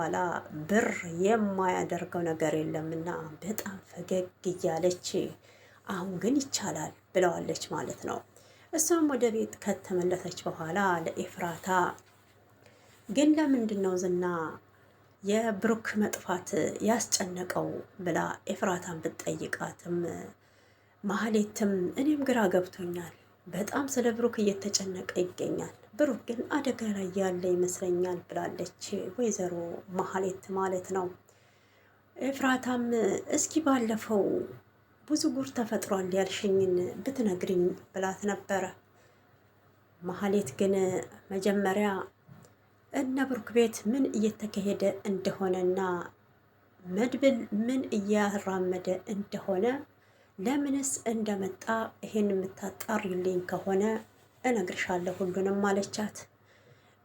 ኋላ ብር የማያደርገው ነገር የለምና በጣም ፈገግ እያለች አሁን ግን ይቻላል ብለዋለች ማለት ነው። እሷም ወደ ቤት ከተመለሰች በኋላ ለኤፍራታ ግን ለምንድን ነው ዝና የብሩክ መጥፋት ያስጨነቀው ብላ ኤፍራታን ብትጠይቃትም ማህሌትም እኔም ግራ ገብቶኛል፣ በጣም ስለ ብሩክ እየተጨነቀ ይገኛል፣ ብሩክ ግን አደጋ ላይ ያለ ይመስለኛል ብላለች ወይዘሮ ማህሌት ማለት ነው። ኤፍራታም እስኪ ባለፈው ብዙ ጉር ተፈጥሯል ያልሽኝን ብትነግሪኝ ብላት ነበረ። ማህሌት ግን መጀመሪያ እነ ብሩክ ቤት ምን እየተካሄደ እንደሆነና መድብል ምን እያራመደ እንደሆነ ለምንስ እንደመጣ ይሄን የምታጣሪልኝ ከሆነ እነግርሻለሁ ሁሉንም አለቻት።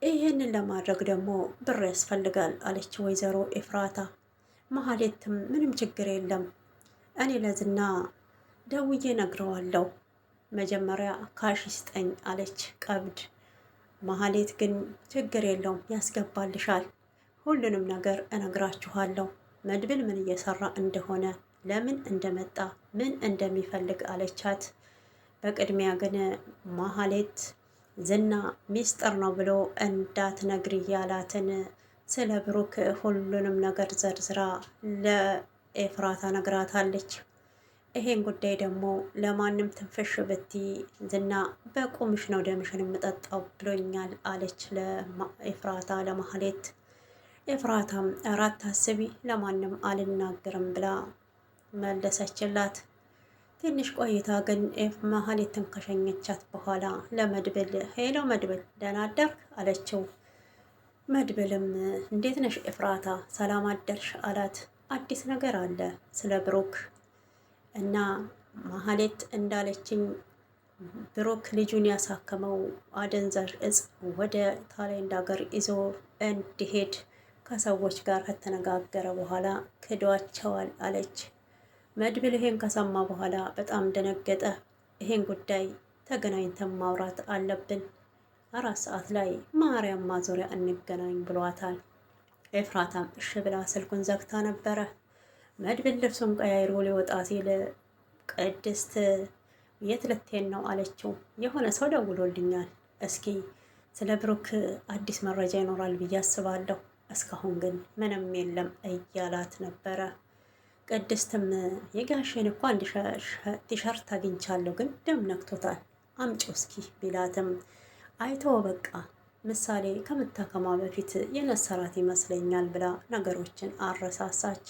ይሄንን ለማድረግ ደግሞ ብር ያስፈልጋል አለች ወይዘሮ ኤፍራታ። መሀሌትም ምንም ችግር የለም እኔ ለዝና ደውዬ ነግረዋለሁ፣ መጀመሪያ ካሽ ስጠኝ አለች ቀብድ። መሀሌት ግን ችግር የለውም ያስገባልሻል፣ ሁሉንም ነገር እነግራችኋለሁ፣ መድብል ምን እየሰራ እንደሆነ ለምን እንደመጣ ምን እንደሚፈልግ አለቻት። በቅድሚያ ግን ማህሌት ዝና ሚስጥር ነው ብሎ እንዳትነግሪ ያላትን ስለ ብሩክ ሁሉንም ነገር ዘርዝራ ለኤፍራታ ነግራታለች። ይሄን ጉዳይ ደግሞ ለማንም ትንፍሽ ብቲ ዝና በቁምሽ ነው ደምሽን የምጠጣው ብሎኛል አለች ለኤፍራታ ለማህሌት። ኤፍራታም እራት ታስቢ ለማንም አልናገርም ብላ መለሰችላት። ትንሽ ቆይታ ግን ማህሌትን ከሸኘቻት በኋላ ለመድብል ሄሎ መድብል ደህና አደርክ አለችው። መድብልም እንዴት ነሽ ኤፍራታ ሰላም አደርሽ አላት። አዲስ ነገር አለ ስለ ብሩክ እና ማህሌት እንዳለችኝ ብሩክ ልጁን ያሳከመው አደንዛዥ እጽ ወደ ታይላንድ ሀገር ይዞ እንዲሄድ ከሰዎች ጋር ከተነጋገረ በኋላ ክዷቸዋል አለች። መድብል ይሄን ከሰማ በኋላ በጣም ደነገጠ። ይሄን ጉዳይ ተገናኝተን ማውራት አለብን፣ 4 ሰዓት ላይ ማርያም ማዞሪያ እንገናኝ ብሏታል። ኤፍራታም እሺ ብላ ስልኩን ዘግታ ነበረ። መድብል ልብሱን ቀያይሮ ሊወጣ ሲል ቅድስት የት ልትሄድ ነው አለችው። የሆነ ሰው ደውሎልኛል፣ እስኪ ስለ ብሩክ አዲስ መረጃ ይኖራል ብዬ አስባለሁ፣ እስካሁን ግን ምንም የለም እያላት ነበረ። ቅድስትም የጋሼን እኮ አንድ ቲሸርት አግኝቻለሁ ግን ደም ነክቶታል አምጪው እስኪ ቢላትም አይተው በቃ ምሳሌ ከምታከማ በፊት የነሰራት ይመስለኛል ብላ ነገሮችን አረሳሳች።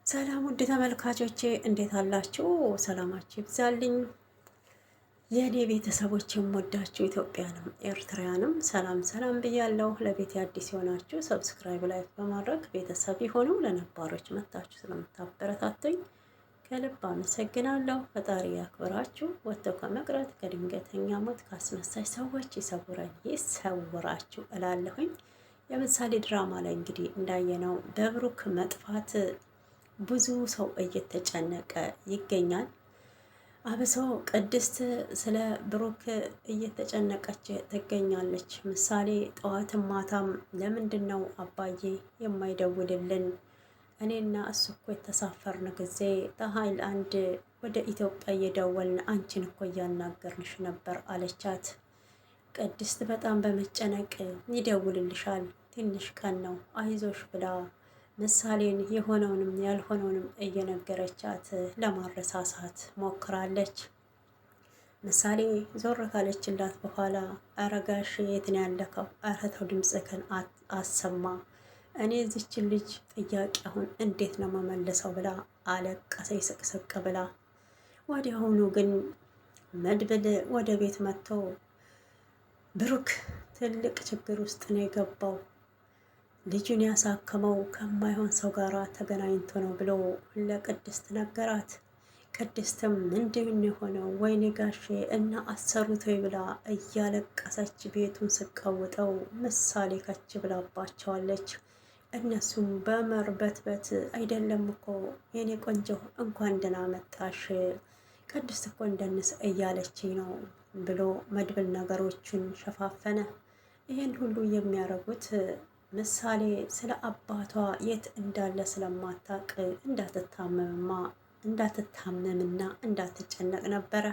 ሰላም ውድ ተመልካቾቼ እንዴት አላችሁ? ሰላማችሁ ይብዛልኝ የእኔ ቤተሰቦች፣ የምወዳችሁ ኢትዮጵያንም ኤርትራውያንም ሰላም ሰላም ብያለሁ። ለቤት አዲስ የሆናችሁ ሰብስክራይብ ላይክ በማድረግ ቤተሰብ የሆኑ ለነባሮች መታችሁ ስለምታበረታቱኝ ከልብ አመሰግናለሁ። ፈጣሪ ያክብራችሁ። ወጥተው ከመቅረት ከድንገተኛ ሞት ካስመሳይ ሰዎች ይሰውረን ይሰውራችሁ እላለሁኝ። የምሳሌ ድራማ ላይ እንግዲህ እንዳየነው በብሩክ መጥፋት ብዙ ሰው እየተጨነቀ ይገኛል። አብሶ ቅድስት ስለ ብሩክ እየተጨነቀች ትገኛለች። ምሳሌ ጠዋትም ማታም ለምንድን ነው አባዬ የማይደውልልን? እኔና እሱ እኮ የተሳፈርን ጊዜ ከሃይላንድ ወደ ኢትዮጵያ እየደወልን አንቺን እኮ እያናገርንሽ ነበር አለቻት። ቅድስት በጣም በመጨነቅ ይደውልልሻል፣ ትንሽ ቀን ነው አይዞሽ ብላ ምሳሌን የሆነውንም ያልሆነውንም እየነገረቻት ለማረሳሳት ሞክራለች። ምሳሌ ዞር ካለችላት በኋላ አረጋሽ የት ነው ያለከው? ኧረ ተው ድምፅህን አሰማ፣ እኔ እዚችን ልጅ ጥያቄ አሁን እንዴት ነው መመለሰው ብላ አለቀሰ ስቅስቅ ብላ። ወዲያውኑ ግን መድብል ወደ ቤት መጥቶ ብሩክ ትልቅ ችግር ውስጥ ነው የገባው፣ ልጁን ያሳከመው ከማይሆን ሰው ጋር ተገናኝቶ ነው ብሎ ለቅድስት ነገራት። ቅድስትም ምንድን የሆነው ወይኔ ጋሼ እና አሰሩት ወይ ብላ እያለቀሰች ቤቱን ስቀውጠው ምሳሌ ከች ብላባቸዋለች። እነሱም በመርበትበት አይደለም እኮ የኔ ቆንጆ እንኳን ደህና መጣሽ፣ ቅድስት እኮ እንደንስ እያለች ነው ብሎ መድብል ነገሮችን ሸፋፈነ። ይሄን ሁሉ የሚያደርጉት ምሳሌ ስለ አባቷ የት እንዳለ ስለማታውቅ እንዳትታመምና እንዳትጨነቅ ነበረ።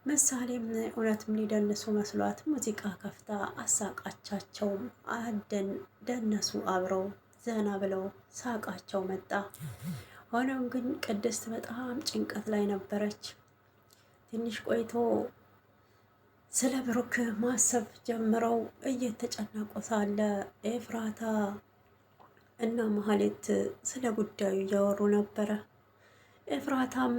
ምሳሌም እውነትም ሊደንሱ መስሏት ሙዚቃ ከፍታ አሳቃቻቸው። ደነሱ አብረው ዘና ብለው ሳቃቸው መጣ። ሆኖም ግን ቅድስት በጣም ጭንቀት ላይ ነበረች። ትንሽ ቆይቶ ስለ ብሩክ ማሰብ ጀምረው እየተጨነቁ ሳለ ኤፍራታ እና መሀሌት ስለ ጉዳዩ እያወሩ ነበረ። ኤፍራታም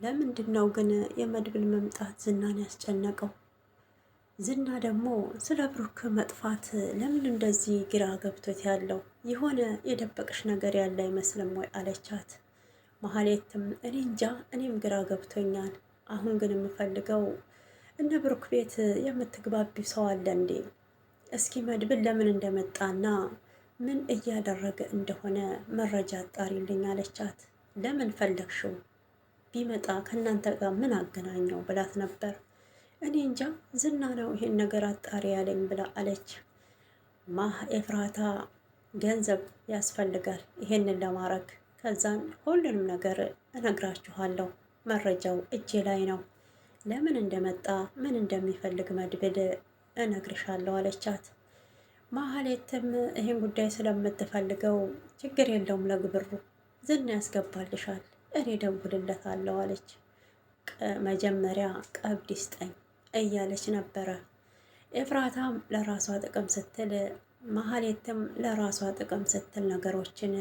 ለምንድን ነው ግን የመድብል መምጣት ዝናን ያስጨነቀው? ዝና ደግሞ ስለ ብሩክ መጥፋት ለምን እንደዚህ ግራ ገብቶት ያለው? የሆነ የደበቅሽ ነገር ያለ አይመስልም ወይ አለቻት። መሀሌትም እኔ እንጃ እኔም ግራ ገብቶኛል። አሁን ግን የምፈልገው እነ ብሩክ ቤት የምትግባቢው ሰው አለ እንዴ? እስኪ መድብል ለምን እንደመጣና ምን እያደረገ እንደሆነ መረጃ አጣሪልኝ አለቻት። ለምን ፈለግሽው? ቢመጣ ከእናንተ ጋር ምን አገናኘው ብላት ነበር። እኔ እንጃ ዝና ነው ይሄን ነገር አጣሪ ያለኝ ብላ አለች። ኤፍራታ ገንዘብ ያስፈልጋል ይሄንን ለማድረግ፣ ከዛን ሁሉንም ነገር እነግራችኋለሁ፣ መረጃው እጄ ላይ ነው፣ ለምን እንደመጣ ምን እንደሚፈልግ መድብል እነግርሻለሁ አለቻት። ማህሌትም ይህን ጉዳይ ስለምትፈልገው ችግር የለውም ለግብሩ ዝና ያስገባልሻል፣ እኔ ደውልለታለሁ አለች። መጀመሪያ ቀብድ ይስጠኝ እያለች ነበረ። ኤፍራታም ለራሷ ጥቅም ስትል ማህሌትም ለራሷ ጥቅም ስትል ነገሮችን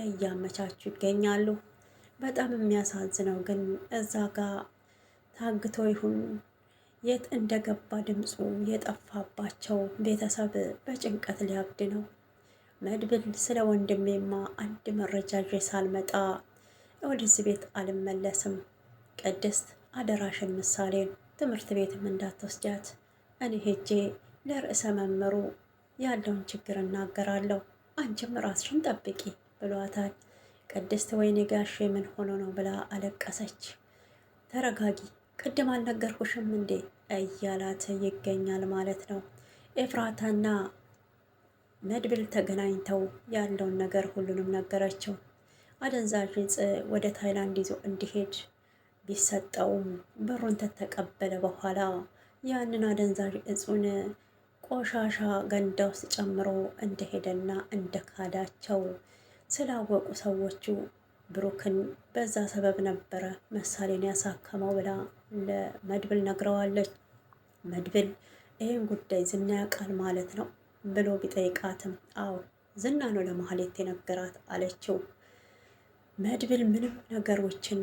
እያመቻቹ ይገኛሉ። በጣም የሚያሳዝነው ግን እዛ ጋር ታግቶ ይሁን የት እንደገባ ድምፁ የጠፋባቸው ቤተሰብ በጭንቀት ሊያብድ ነው። መድብል ስለ ወንድሜማ አንድ መረጃ ይዤ ሳልመጣ ወደዚህ ቤት አልመለስም። ቅድስት አደራሽን ምሳሌን ትምህርት ቤትም እንዳትወስጃት፣ እኔ ሄጄ ለርዕሰ መምህሩ ያለውን ችግር እናገራለሁ፣ አንቺም ራስሽን ጠብቂ ብሏታል። ቅድስት ወይኔ ጋሼ ምን ሆኖ ነው ብላ አለቀሰች። ተረጋጊ፣ ቅድም አልነገርኩሽም እንዴ እያላት ይገኛል ማለት ነው። ኤፍራታና መድብል ተገናኝተው ያለውን ነገር ሁሉንም ነገረችው። አደንዛዥ ዕፅ ወደ ታይላንድ ይዞ እንዲሄድ ቢሰጠውም ብሩን ተተቀበለ በኋላ ያንን አደንዛዥ ዕፁን ቆሻሻ ገንዳ ውስጥ ጨምሮ እንደሄደና እንደካዳቸው ስላወቁ ሰዎቹ ብሩክን በዛ ሰበብ ነበረ ምሳሌን ያሳከመው ብላ ለመድብል ነግረዋለች። መድብል ይህን ጉዳይ ዝና ያውቃል ማለት ነው ብሎ ቢጠይቃትም አዎ ዝና ነው ለማህሌት የነገራት አለችው። መድብል ምንም ነገሮችን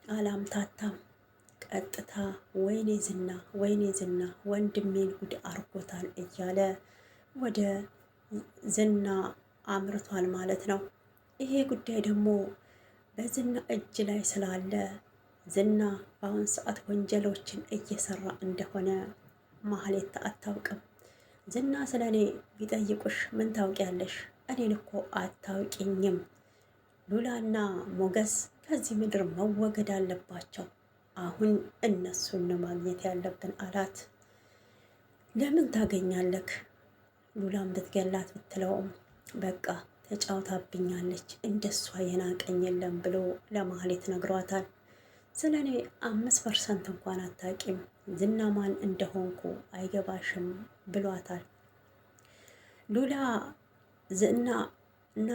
አላምታታም። ቀጥታ ወይኔ ዝና ወንድሜን ጉድ አርጎታል እያለ ወደ ዝና አምርቷል ማለት ነው። ይሄ ጉዳይ ደግሞ በዝና እጅ ላይ ስላለ ዝና በአሁን ሰዓት ወንጀሎችን እየሰራ እንደሆነ ማህሌት አታውቅም። ዝና ስለ እኔ ቢጠይቁሽ ምን ታውቂያለሽ? እኔን እኮ አታውቂኝም። ሉላና ሞገስ ከዚህ ምድር መወገድ አለባቸው። አሁን እነሱን ማግኘት ያለብን አላት። ለምን ታገኛለክ? ሉላን ብትገላት ብትለውም በቃ ተጫውታብኛለች፣ እንደሷ የናቀኝ የለም ብሎ ለማህሌት ነግሯታል። ስለ እኔ 5% እንኳን አታቂም፣ ዝና ማን እንደሆንኩ አይገባሽም ብሏታል። ሉላ ዝና እና